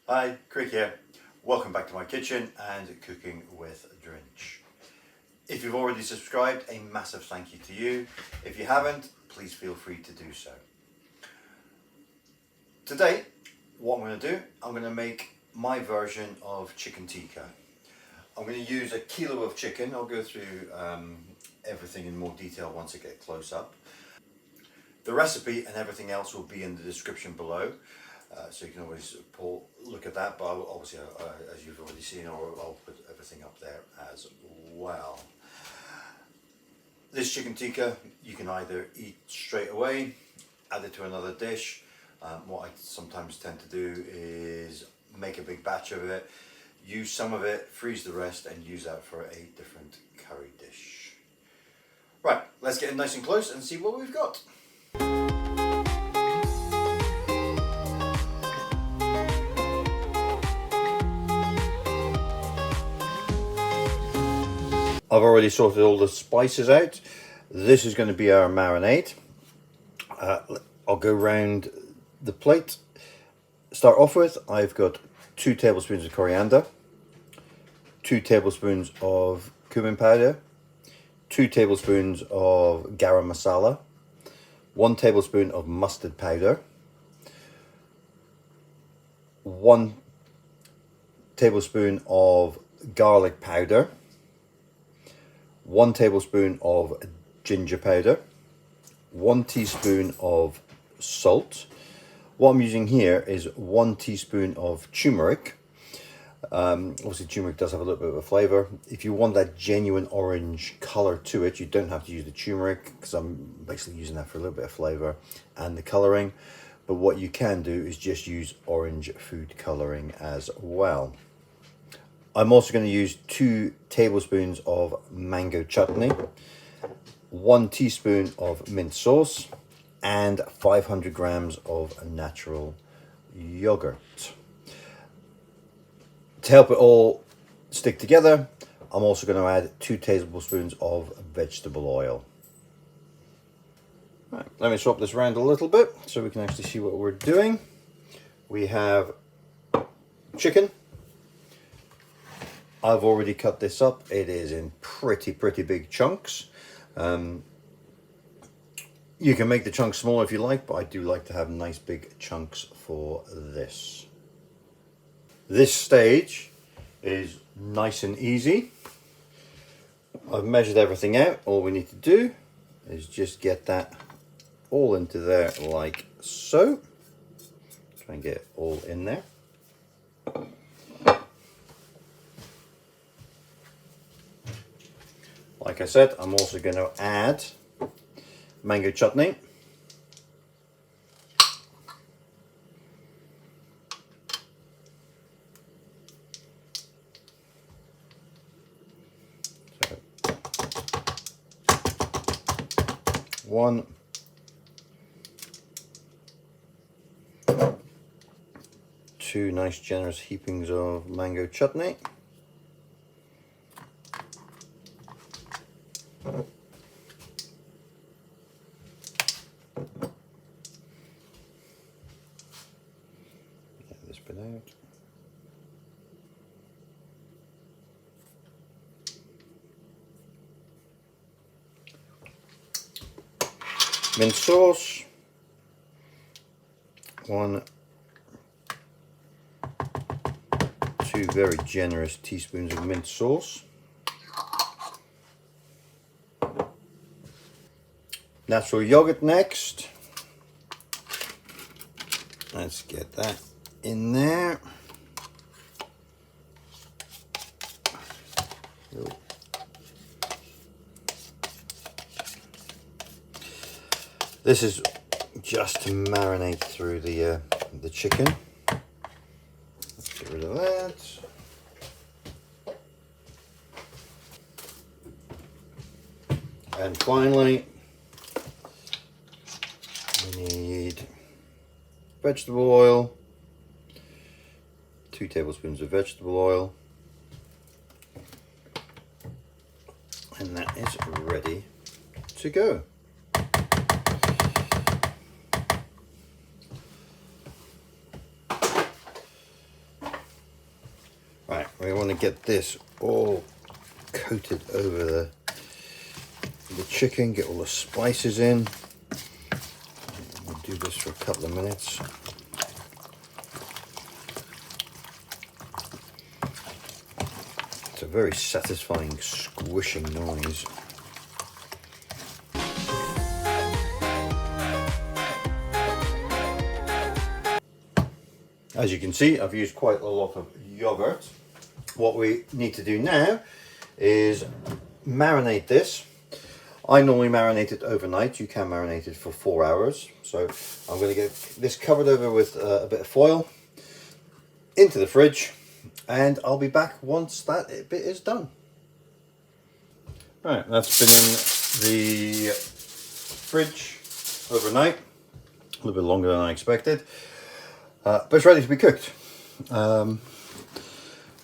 Hi, Crick here. Welcome back to my kitchen and cooking with Drench. If you've already subscribed, a massive thank you to you. If you haven't, please feel free to do so. Today, what I'm going to do, I'm going to make my version of chicken tikka. I'm going to use a kilo of chicken. I'll go through everything in more detail once I get close up. The recipe and everything else will be in the description below. So you can always look at that, but obviously as you've already seen, I'll put everything up there as well. This chicken tikka you can either eat straight away, add it to another dish. What I sometimes tend to do is make a big batch of it, use some of it, freeze the rest, and use that for a different curry dish. Right, let's get in nice and close and see what we've got. I've already sorted all the spices out. This is going to be our marinade. I'll go round the plate. Start off with, I've got 2 tablespoons of coriander, 2 tablespoons of cumin powder, 2 tablespoons of garam masala, 1 tablespoon of mustard powder, 1 tablespoon of garlic powder, 1 tablespoon of ginger powder, 1 teaspoon of salt. What I'm using here is 1 teaspoon of turmeric. Obviously turmeric does have a little bit of a flavour. If you want that genuine orange colour to it, you don't have to use the turmeric, because I'm basically using that for a little bit of flavour and the colouring. But what you can do is just use orange food colouring as well. I'm also going to use 2 tablespoons of mango chutney, 1 teaspoon of mint sauce, and 500 grams of natural yogurt. To help it all stick together, I'm also going to add 2 tablespoons of vegetable oil. Right, let me swap this around a little bit so we can actually see what we're doing. We have chicken. I've already cut this up. It is in pretty big chunks. You can make the chunks smaller if you like, but I do like to have nice big chunks for this. This stage is nice and easy. I've measured everything out. All we need to do is just get that all into there like so. Try and get it all in there. Like I said, I'm also going to add mango chutney. So, 1, 2 nice generous heapings of mango chutney. Get this bit out. Mint sauce, 1, 2 very generous teaspoons of mint sauce. Natural yogurt next. Let's get that in there. This is just to marinate through the chicken. Let's get rid of that. And finally, we need vegetable oil, 2 tablespoons of vegetable oil, and that is ready to go. we want to get this all coated over the chicken, get all the spices in. We'll do this for a couple of minutes. It's a very satisfying squishing noise. As you can see, I've used quite a lot of yogurt. What we need to do now is marinate this. I normally marinate it overnight. You can marinate it for 4 hours. So I'm going to get this covered over with a bit of foil into the fridge, and I'll be back once that bit is done. Right, that's been in the fridge overnight, a little bit longer than I expected. But it's ready to be cooked.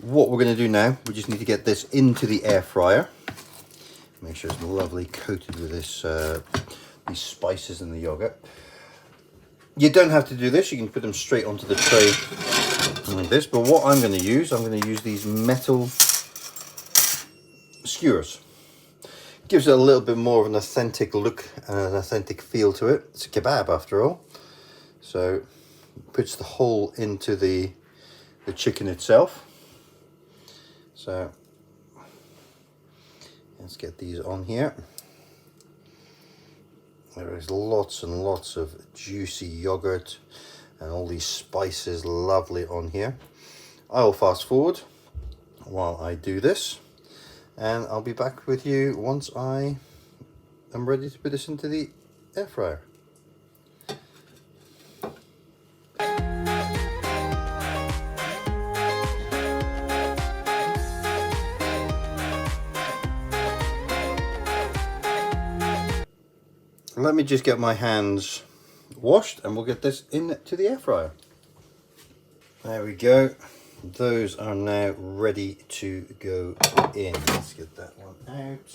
What we're going to do now, we just need to get this into the air fryer. Make sure it's lovely coated with this these spices and the yogurt. You don't have to do this, you can put them straight onto the tray like this. But what I'm going to use these metal skewers. Gives it a little bit more of an authentic look and an authentic feel to it. It's a kebab after all. So puts the hole into the chicken itself. So let's get these on here. There is lots and lots of juicy yogurt and all these spices lovely on here. I will fast forward while I do this, and I'll be back with you once I am ready to put this into the air fryer. Let me just get my hands washed and we'll get this into the air fryer. There we go. Those are now ready to go in. Let's get that one out.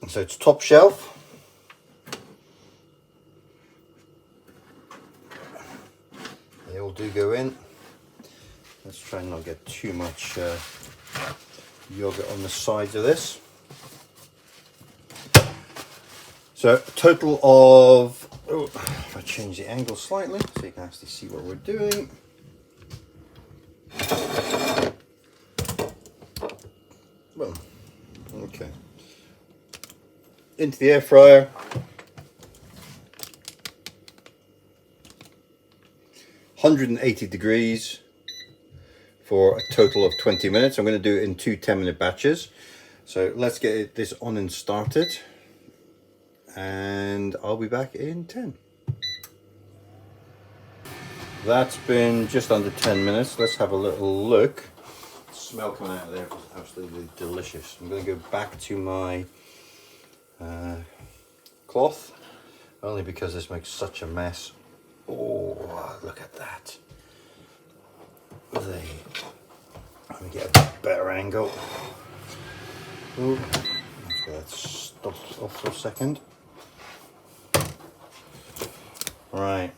So it's top shelf. They all do go in. Let's try and not get too much yogurt on the sides of this. So a total of, if I change the angle slightly so you can actually see what we're doing. Boom. Okay. Into the air fryer. 180 degrees for a total of 20 minutes. I'm going to do it in two 10-minute batches. So let's get this on and started. And I'll be back in 10. That's been just under 10 minutes. Let's have a little look. The smell coming out of there was absolutely delicious. I'm going to go back to my cloth, only because this makes such a mess. Oh, look at that. Let me get a better angle. Ooh. Let's stop off for a second. Right,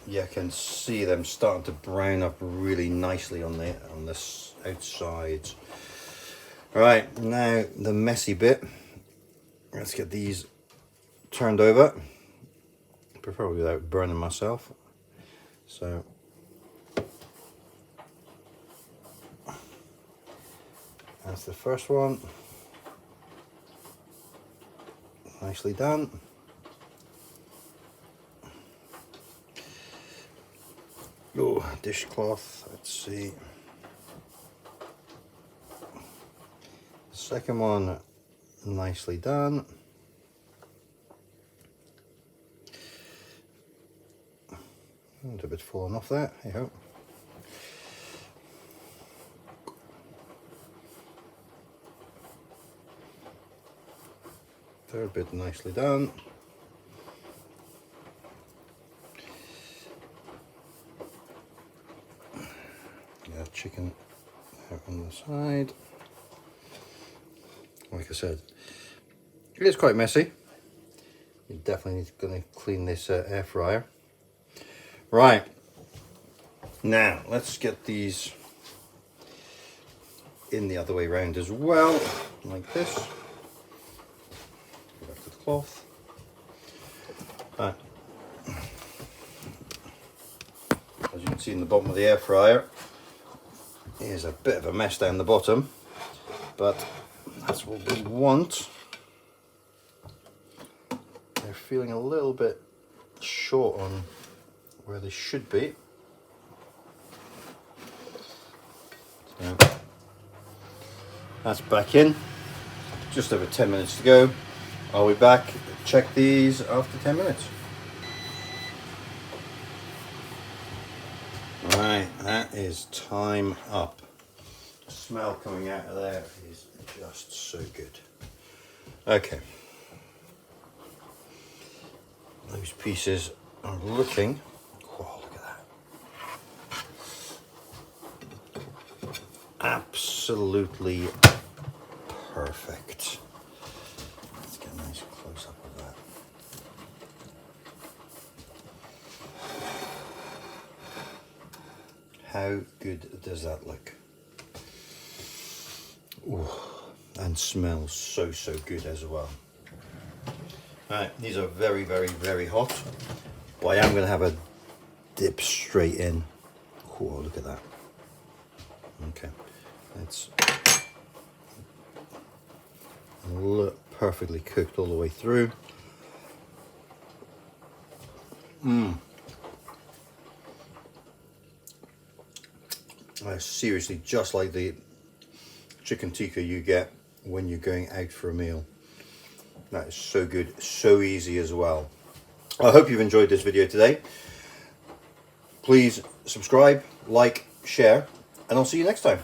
you can see them starting to brown up really nicely on this outside. Right, now the messy bit. Let's get these turned over, preferably without burning myself. So that's the first one. Nicely done. Oh, dishcloth, let's see. Second one, nicely done. A bit falling off there, hey ho. Third bit nicely done. Yeah, chicken out on the side. Like I said, it is quite messy. You're definitely going to clean this air fryer. Right, Now let's get these in the other way around as well, like this. Go back to the cloth. Right. As you can see in the bottom of the air fryer, here's a bit of a mess down the bottom, but that's what we want. They're feeling a little bit short on where they should be. So that's back in. Just over 10 minutes to go. I'll be back. Check these after 10 minutes. Right, that is time up. The smell coming out of there is just so good. Okay. Those pieces are looking, oh, look at that. Absolutely perfect. Let's get a nice close up of that. How good does that look? Ooh, and smells so good as well. Alright, these are very, very, very hot, but I am going to have a dip straight in. Oh, look at that. Okay, it's perfectly cooked all the way through. Seriously, just like the chicken tikka you get when you're going out for a meal. That is so good, so easy as well. I hope you've enjoyed this video today. Please subscribe, like, share, and I'll see you next time.